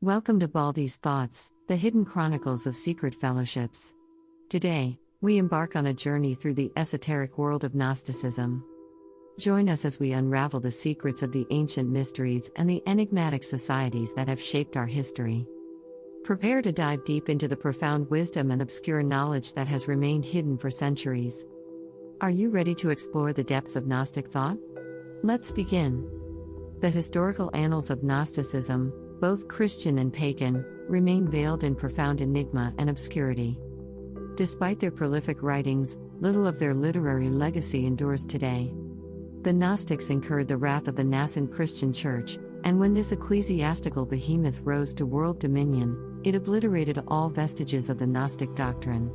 Welcome to Baldy's Thoughts, the hidden chronicles of secret fellowships. Today, we embark on a journey through the esoteric world of Gnosticism. Join us as we unravel the secrets of the ancient mysteries and the enigmatic societies that have shaped our history. Prepare to dive deep into the profound wisdom and obscure knowledge that has remained hidden for centuries. Are you ready to explore the depths of Gnostic thought? Let's begin. The historical annals of Gnosticism, both Christian and pagan, remain veiled in profound enigma and obscurity. Despite their prolific writings, little of their literary legacy endures today. The Gnostics incurred the wrath of the nascent Christian Church, and when this ecclesiastical behemoth rose to world dominion, it obliterated all vestiges of the Gnostic doctrine.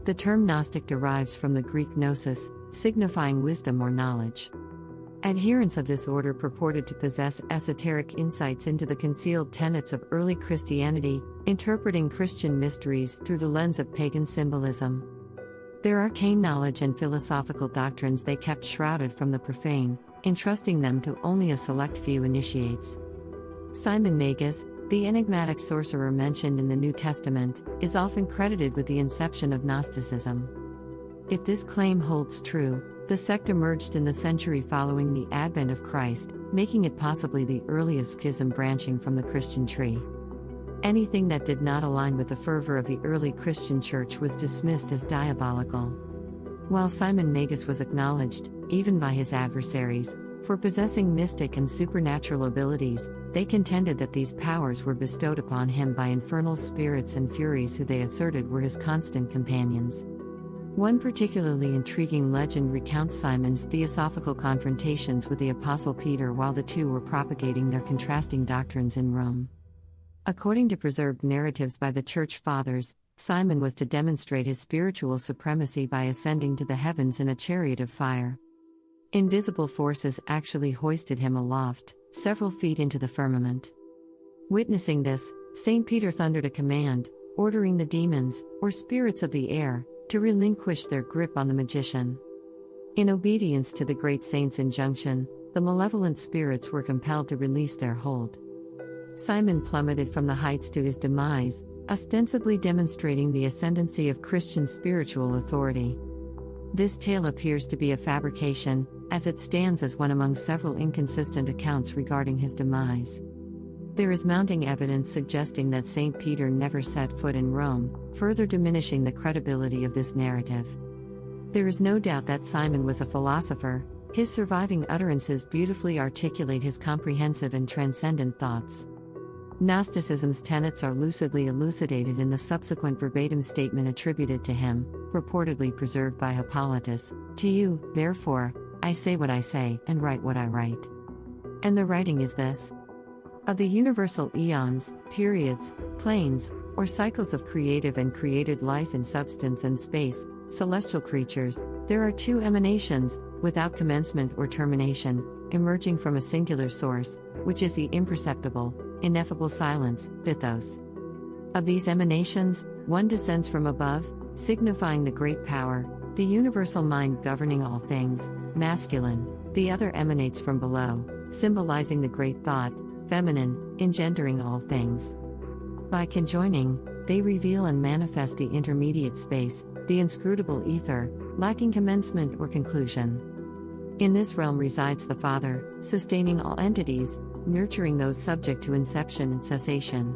The term Gnostic derives from the Greek gnosis, signifying wisdom or knowledge. Adherents of this order purported to possess esoteric insights into the concealed tenets of early Christianity, interpreting Christian mysteries through the lens of pagan symbolism. Their arcane knowledge and philosophical doctrines they kept shrouded from the profane, entrusting them to only a select few initiates. Simon Magus, the enigmatic sorcerer mentioned in the New Testament, is often credited with the inception of Gnosticism. If this claim holds true, the sect emerged in the century following the advent of Christ, making it possibly the earliest schism branching from the Christian tree. Anything that did not align with the fervor of the early Christian church was dismissed as diabolical. While Simon Magus was acknowledged, even by his adversaries, for possessing mystic and supernatural abilities, they contended that these powers were bestowed upon him by infernal spirits and furies who they asserted were his constant companions. One particularly intriguing legend recounts Simon's theosophical confrontations with the Apostle Peter while the two were propagating their contrasting doctrines in Rome. According to preserved narratives by the Church Fathers, Simon was to demonstrate his spiritual supremacy by ascending to the heavens in a chariot of fire. Invisible forces actually hoisted him aloft, several feet into the firmament. Witnessing this, St. Peter thundered a command, ordering the demons, or spirits of the air, to relinquish their grip on the magician. In obedience to the great saint's injunction, the malevolent spirits were compelled to release their hold. Simon plummeted from the heights to his demise, ostensibly demonstrating the ascendancy of Christian spiritual authority. This tale appears to be a fabrication, as it stands as one among several inconsistent accounts regarding his demise. There is mounting evidence suggesting that St. Peter never set foot in Rome, further diminishing the credibility of this narrative. There is no doubt that Simon was a philosopher. His surviving utterances beautifully articulate his comprehensive and transcendent thoughts. Gnosticism's tenets are lucidly elucidated in the subsequent verbatim statement attributed to him, reportedly preserved by Hippolytus: "To you, therefore, I say what I say and write what I write." And the writing is this: of the universal eons, periods, planes, or cycles of creative and created life in substance and space, celestial creatures, there are two emanations, without commencement or termination, emerging from a singular source, which is the imperceptible, ineffable silence, Pythos. Of these emanations, one descends from above, signifying the great power, the universal mind governing all things, masculine; the other emanates from below, symbolizing the great thought, feminine, engendering all things. By conjoining, they reveal and manifest the intermediate space, the inscrutable ether, lacking commencement or conclusion. In this realm resides the Father, sustaining all entities, nurturing those subject to inception and cessation.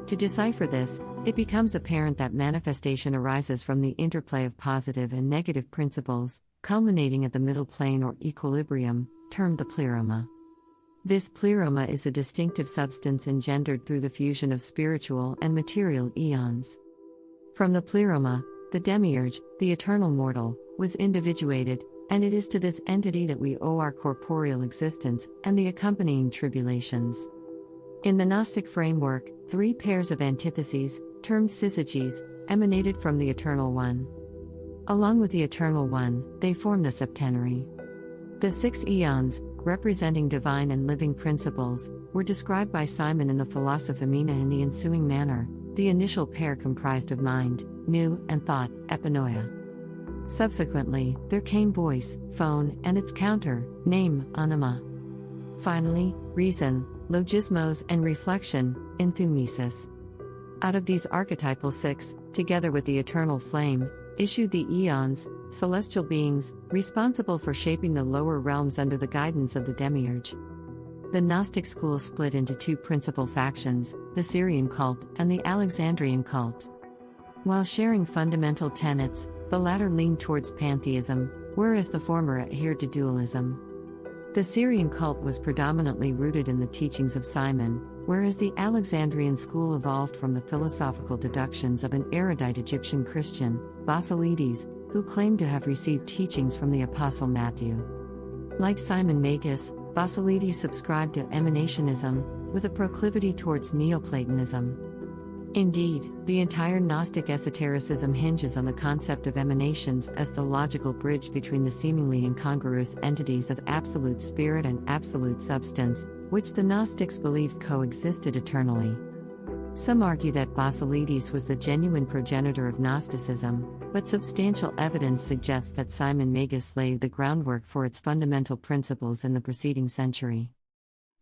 To decipher this, it becomes apparent that manifestation arises from the interplay of positive and negative principles, culminating at the middle plane or equilibrium, termed the pleroma. This pleroma is a distinctive substance engendered through the fusion of spiritual and material eons. From the pleroma, the demiurge, the eternal mortal, was individuated, and it is to this entity that we owe our corporeal existence and the accompanying tribulations. In the Gnostic framework, three pairs of antitheses, termed syzygies, emanated from the Eternal One. Along with the Eternal One, they form the septenary. The 6 eons, representing divine and living principles, were described by Simon in the Philosophemena in the ensuing manner: the initial pair comprised of mind, nu, and thought, epinoia. Subsequently, there came voice, phone, and its counter, name, anima. Finally, reason, logismos, and reflection, enthumesis. Out of these archetypal six, together with the eternal flame, issued the eons, celestial beings, responsible for shaping the lower realms under the guidance of the demiurge. The Gnostic school split into two principal factions, the Syrian cult and the Alexandrian cult. While sharing fundamental tenets, the latter leaned towards pantheism, whereas the former adhered to dualism. The Syrian cult was predominantly rooted in the teachings of Simon, whereas the Alexandrian school evolved from the philosophical deductions of an erudite Egyptian Christian, Basilides, who claimed to have received teachings from the Apostle Matthew. Like Simon Magus, Basilides subscribed to emanationism, with a proclivity towards Neoplatonism. Indeed, the entire Gnostic esotericism hinges on the concept of emanations as the logical bridge between the seemingly incongruous entities of absolute spirit and absolute substance, which the Gnostics believed coexisted eternally. Some argue that Basilides was the genuine progenitor of Gnosticism, but substantial evidence suggests that Simon Magus laid the groundwork for its fundamental principles in the preceding century.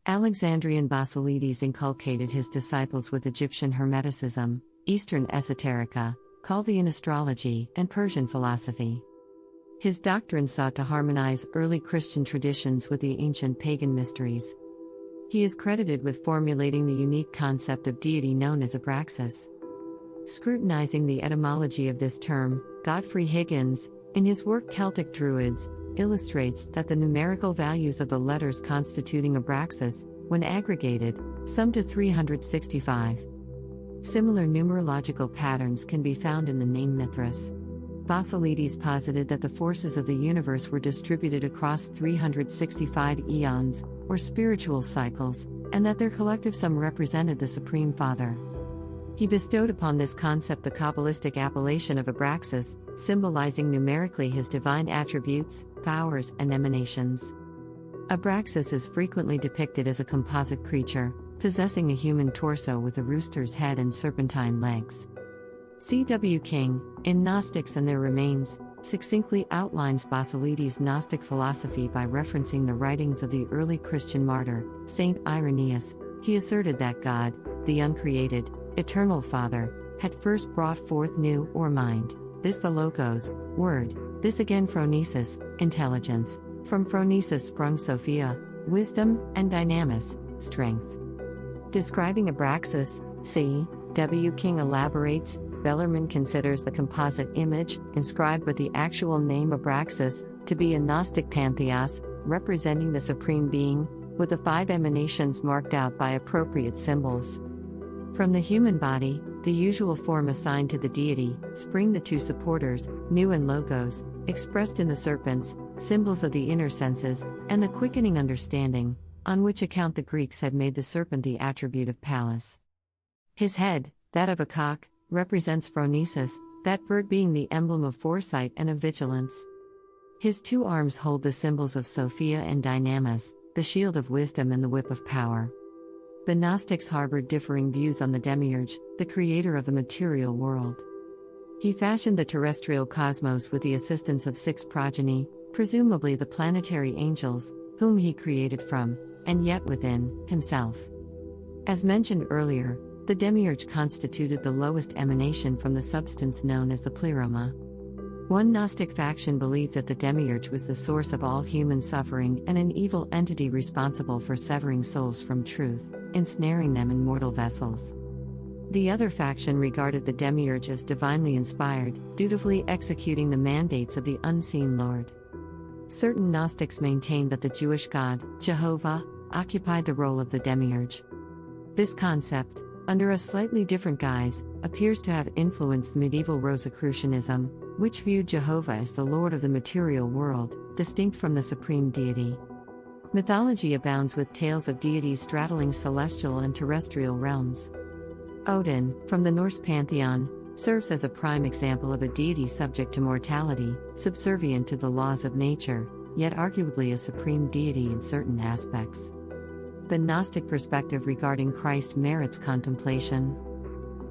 Alexandrian Basilides inculcated his disciples with Egyptian Hermeticism, Eastern esoterica, Chaldean astrology, and Persian philosophy. His doctrine sought to harmonize early Christian traditions with the ancient pagan mysteries. He is credited with formulating the unique concept of deity known as Abraxas. Scrutinizing the etymology of this term, Godfrey Higgins, in his work Celtic Druids, illustrates that the numerical values of the letters constituting Abraxas, when aggregated, sum to 365. Similar numerological patterns can be found in the name Mithras. Basilides posited that the forces of the universe were distributed across 365 eons, or spiritual cycles, and that their collective sum represented the Supreme Father. He bestowed upon this concept the Kabbalistic appellation of Abraxas, symbolizing numerically his divine attributes, powers, and emanations. Abraxas is frequently depicted as a composite creature, possessing a human torso with a rooster's head and serpentine legs. C.W. King, in Gnostics and Their Remains, succinctly outlines Basilides' Gnostic philosophy by referencing the writings of the early Christian martyr, Saint Irenaeus. He asserted that God, the uncreated, eternal Father, had first brought forth new or mind, this the Logos, word, this again phronesis, intelligence, from phronesis sprung Sophia, wisdom, and dynamis, strength. Describing Abraxas, C.W. King elaborates, Bellarmine considers the composite image, inscribed with the actual name Abraxas, to be a Gnostic pantheos, representing the Supreme Being, with the 5 emanations marked out by appropriate symbols. From the human body, the usual form assigned to the deity, spring the 2 supporters, Nu and Logos, expressed in the serpents, symbols of the inner senses, and the quickening understanding, on which account the Greeks had made the serpent the attribute of Pallas. His head, that of a cock, represents phronesis, that bird being the emblem of foresight and of vigilance. His 2 arms hold the symbols of Sophia and Dynamis, the shield of wisdom and the whip of power. The Gnostics harbored differing views on the demiurge, the creator of the material world. He fashioned the terrestrial cosmos with the assistance of 6 progeny, presumably the planetary angels, whom he created from, and yet within, himself. As mentioned earlier, the demiurge constituted the lowest emanation from the substance known as the pleroma. One Gnostic faction believed that the demiurge was the source of all human suffering and an evil entity responsible for severing souls from truth, ensnaring them in mortal vessels. The other faction regarded the demiurge as divinely inspired, dutifully executing the mandates of the unseen Lord. Certain Gnostics maintained that the Jewish God, Jehovah, occupied the role of the demiurge. This concept, under a slightly different guise, appears to have influenced medieval Rosicrucianism, which viewed Jehovah as the Lord of the material world, distinct from the supreme deity. Mythology abounds with tales of deities straddling celestial and terrestrial realms. Odin, from the Norse pantheon, serves as a prime example of a deity subject to mortality, subservient to the laws of nature, yet arguably a supreme deity in certain aspects. The Gnostic perspective regarding Christ merits contemplation.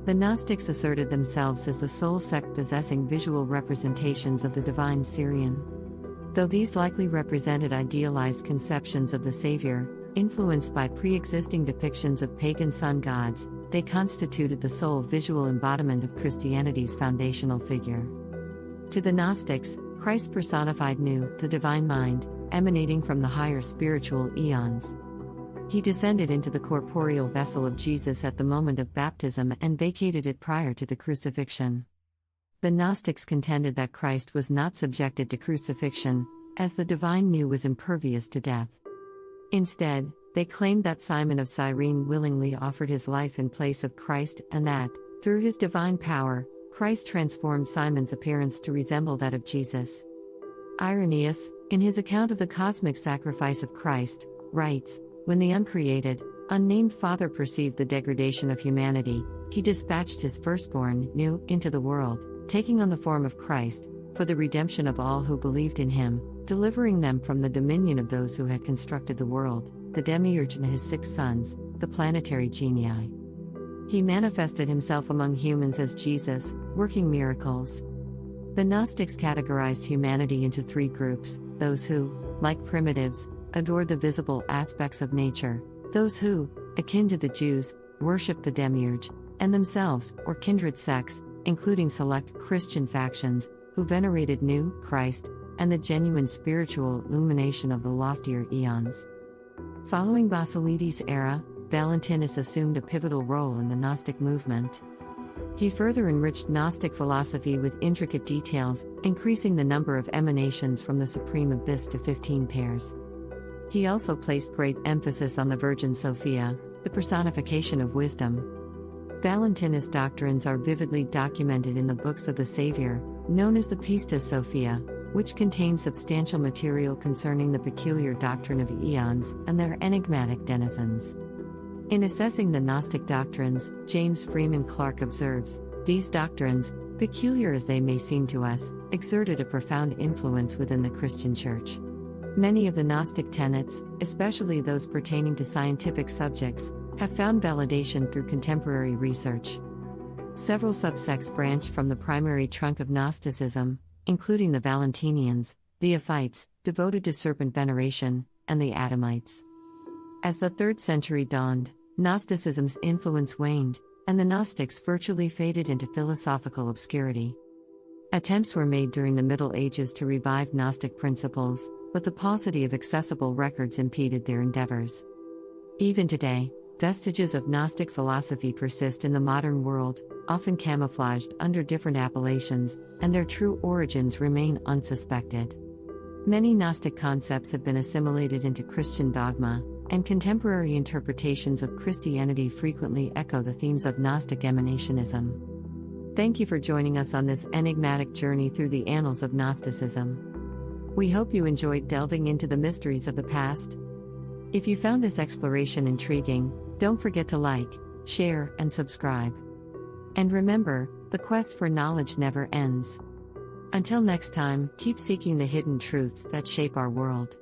The Gnostics asserted themselves as the sole sect possessing visual representations of the divine Syrian. Though these likely represented idealized conceptions of the Savior, Influenced by pre-existing depictions of pagan sun gods, they constituted the sole visual embodiment of Christianity's foundational figure. To the Gnostics, Christ personified Nu, the divine mind, emanating from the higher spiritual eons. He descended into the corporeal vessel of Jesus at the moment of baptism and vacated it prior to the crucifixion. The Gnostics contended that Christ was not subjected to crucifixion, as the divine Nu was impervious to death. Instead, they claimed that Simon of Cyrene willingly offered his life in place of Christ and that, through his divine power, Christ transformed Simon's appearance to resemble that of Jesus. Irenaeus, in his account of the cosmic sacrifice of Christ, writes, "When the uncreated, unnamed Father perceived the degradation of humanity, he dispatched his firstborn, Nu, into the world, taking on the form of Christ, for the redemption of all who believed in him, delivering them from the dominion of those who had constructed the world, the demiurge and his 6 sons, the planetary genii. He manifested himself among humans as Jesus, working miracles." The Gnostics categorized humanity into 3 groups: those who, like primitives, adored the visible aspects of nature, those who, akin to the Jews, worshipped the demiurge, and themselves, or kindred sects, including select Christian factions, who venerated Nu, Christ, and the genuine spiritual illumination of the loftier eons. Following Basilides' era, Valentinus assumed a pivotal role in the Gnostic movement. He further enriched Gnostic philosophy with intricate details, increasing the number of emanations from the supreme abyss to 15 pairs. He also placed great emphasis on the Virgin Sophia, the personification of wisdom. Valentinus' doctrines are vividly documented in the books of the Savior, known as the Pistis Sophia, which contain substantial material concerning the peculiar doctrine of eons and their enigmatic denizens. In assessing the Gnostic doctrines, James Freeman Clarke observes, "These doctrines, peculiar as they may seem to us, exerted a profound influence within the Christian Church. Many of the Gnostic tenets, especially those pertaining to scientific subjects, have found validation through contemporary research. Several subsects branched from the primary trunk of Gnosticism, including the Valentinians, the Ophites, devoted to serpent veneration, and the Adamites. As the 3rd century dawned, Gnosticism's influence waned, and the Gnostics virtually faded into philosophical obscurity. Attempts were made during the Middle Ages to revive Gnostic principles, but the paucity of accessible records impeded their endeavors. Even today, vestiges of Gnostic philosophy persist in the modern world, often camouflaged under different appellations, and their true origins remain unsuspected. Many Gnostic concepts have been assimilated into Christian dogma, and contemporary interpretations of Christianity frequently echo the themes of Gnostic emanationism. Thank you for joining us on this enigmatic journey through the annals of Gnosticism. We hope you enjoyed delving into the mysteries of the past. If you found this exploration intriguing, don't forget to like, share, and subscribe. And remember, the quest for knowledge never ends. Until next time, keep seeking the hidden truths that shape our world.